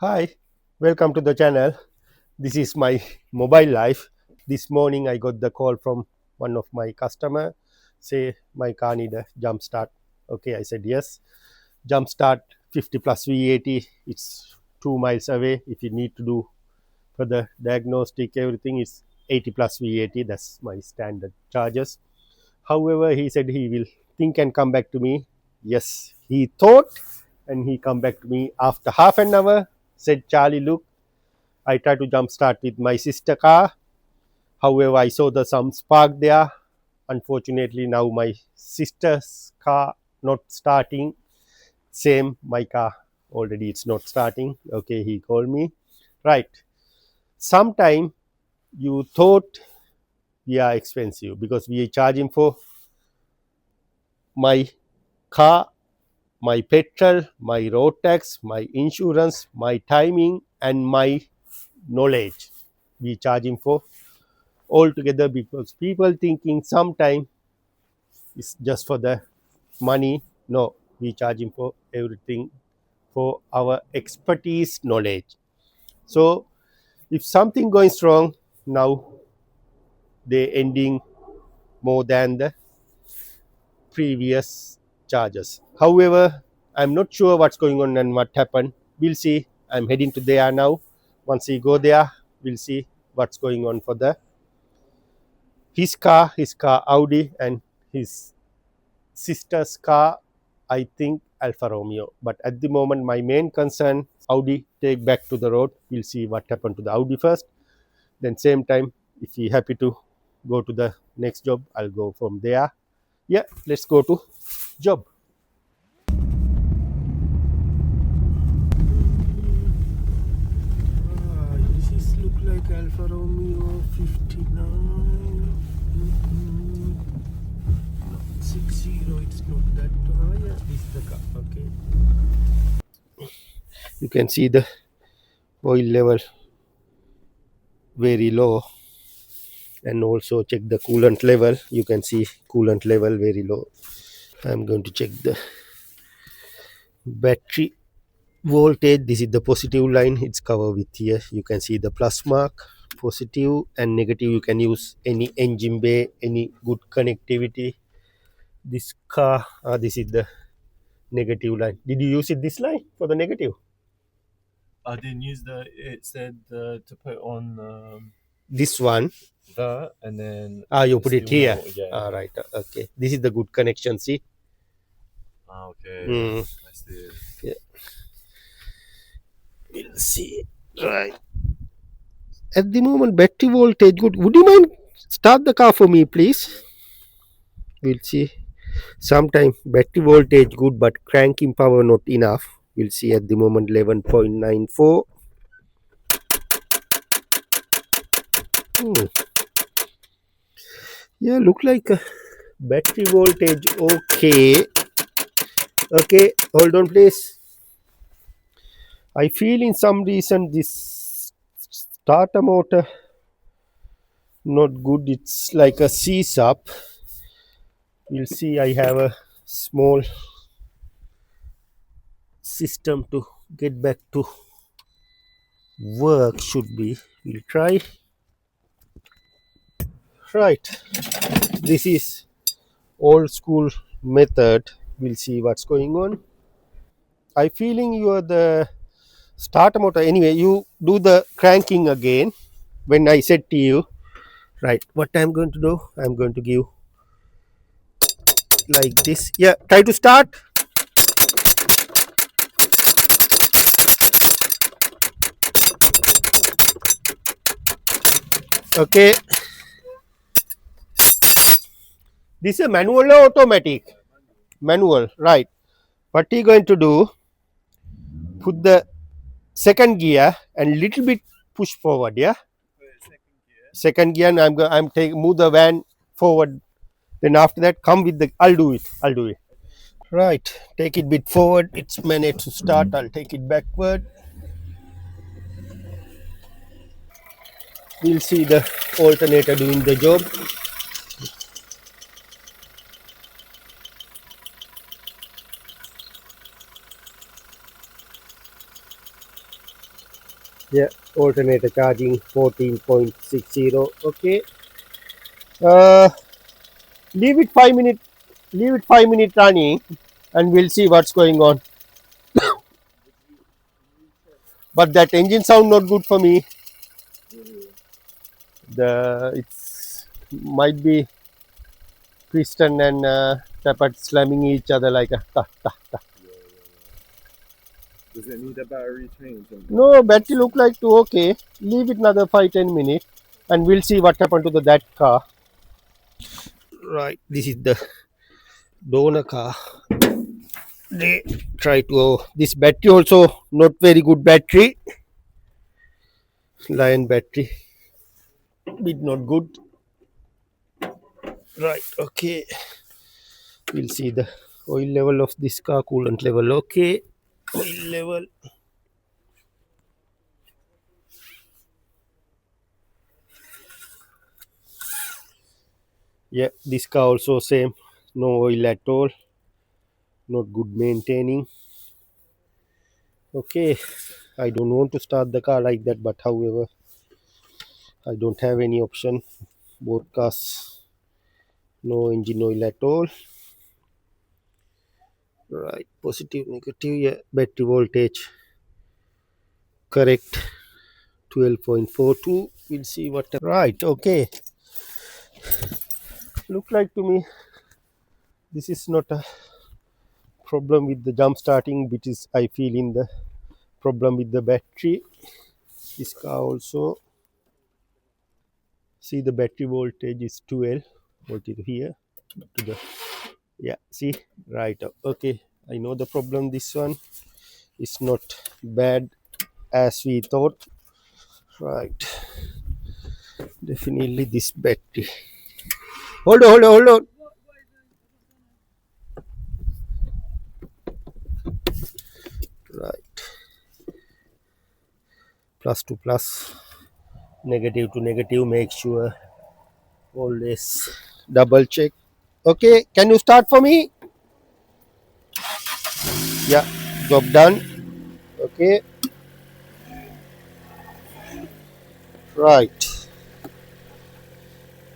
Hi, welcome to the channel. This is my mobile life. This morning I got the call from one of my customer say my car need a jump start. Okay, I said yes. Jump start 50 plus V80. It's 2 miles away. If you need to do for the diagnostic everything is 80 plus V80. That's my standard charges. However, he said he will think and come back to me. Yes, he thought and he come back to me after half an hour. Said Charlie, look, I tried to jump start with my sister car. However, I saw the some spark there. Unfortunately, now my sister's car not starting. Same, my car already it's not starting. Okay, he called me. Right. Sometime you thought we are expensive because we are charging for my car, my petrol, my road tax, my insurance, my timing, and my knowledge. We charging for altogether because people thinking sometime it's just for the money. No, we charge him for everything for our expertise knowledge. So if something goes wrong now, they ending more than the previous charges. However, I'm not sure what's going on and what happened. We'll see. I'm heading to there now. Once we go there, we'll see what's going on for the his car Audi, and his sister's car, I think Alfa Romeo. But at the moment, my main concern Audi take back to the road. We'll see what happened to the Audi first. Then same time, if he happy to go to the next job, I'll go from there. Yeah, let's go to job. This is look like Alfa Romeo 59. 60. It's not that. Yeah, this is the car. Okay. You can see the oil level very low, and also check the coolant level. You can see coolant level very low. I'm going to check the battery voltage. This is the positive line, it's covered with here. You can see the plus mark, positive and negative. You can use any engine bay, any good connectivity. This car, this is the negative line. Did you use it this line for the negative? I didn't use it said to put on This one, and then you put it here. Yeah. Right, okay, this is the good connection, see. Okay. I see. Yeah. We'll see. Right. At the moment, battery voltage good. Would you mind start the car for me, please? We'll see. Sometime battery voltage good, but cranking power not enough. We'll see at the moment 11.94. Hmm. Yeah, look like battery voltage. Okay. Okay, hold on, please. I feel in some reason this starter motor not good. It's like a seize up. We'll see. I have a small system to get back to work. Should be. We'll try. Right. This is old school method. We'll see what's going on. I feeling you are the starter motor. Anyway, you do the cranking again when I said to you. Right. What I'm going to do? I'm going to give like this. Yeah. Try to start. Okay. This is a manual or automatic? Manual. Right. What you going to do? Put the second gear and little bit push forward. Yeah. Second gear. And I'm take move the van forward. Then after that, come with the. I'll do it. I'll do it. Right. Take it bit forward. It's managed to start. I'll take it backward. We'll see the alternator doing the job. Yeah, alternator charging 14.60. Okay. Uh, leave it 5 minutes. Leave it 5 minutes running, and we'll see what's going on. But that engine sound not good for me. The it's might be piston and tappet slamming each other like a ta ta ta. Does it need a battery change? No, battery look like to okay. Leave it another 5-10 minutes, and we'll see what happened to that car. Right, this is the donor car. They try to this battery also not very good battery. Lion battery, bit not good. Right, okay. We'll see the oil level of this car, coolant level. Okay, oil level. Yeah, this car also same. No oil at all. Not good maintaining. Okay, I don't want to start the car like that, but however, I don't have any option. Both cars, no engine oil at all. Right, positive, negative. Yeah, battery voltage correct. 12.42. We'll see what. Right, okay. Look like to me this is not a problem with the jump starting, which is I feel in the problem with the battery. This car also see the battery voltage is 12 voltage here to the yeah see right up. Okay, I know the problem. This one is not bad as we thought. Right, definitely this battery. Hold on. Right, plus to plus, negative to negative. Make sure always double check. Okay, can you start for me? Yeah, job done. Okay, right.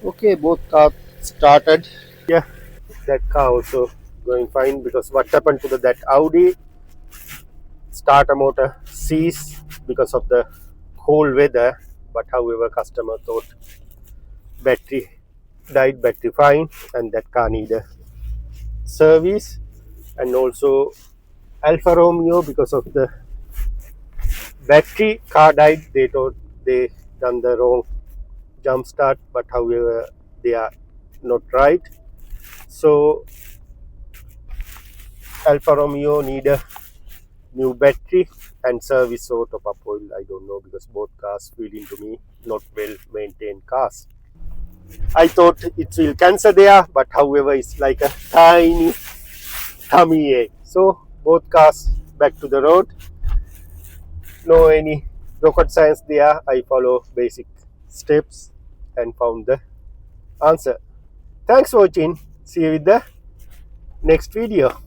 Okay, both cars started. Yeah, that car also going fine because what happened to that Audi starter motor ceased because of the cold weather. But however, customer thought battery died, battery fine, and that car need a service. And also Alfa Romeo because of the battery car died. They thought they done the wrong jump start, but however they are not right. So Alfa Romeo need a new battery and service or top up oil. I don't know because both cars feel into me not well maintained cars. I thought it will cancel there, but however it's like a tiny tummy ache. So both cars back to the road. No any rocket science there. I follow basic steps and found the answer. Thanks for watching. See you with the next video.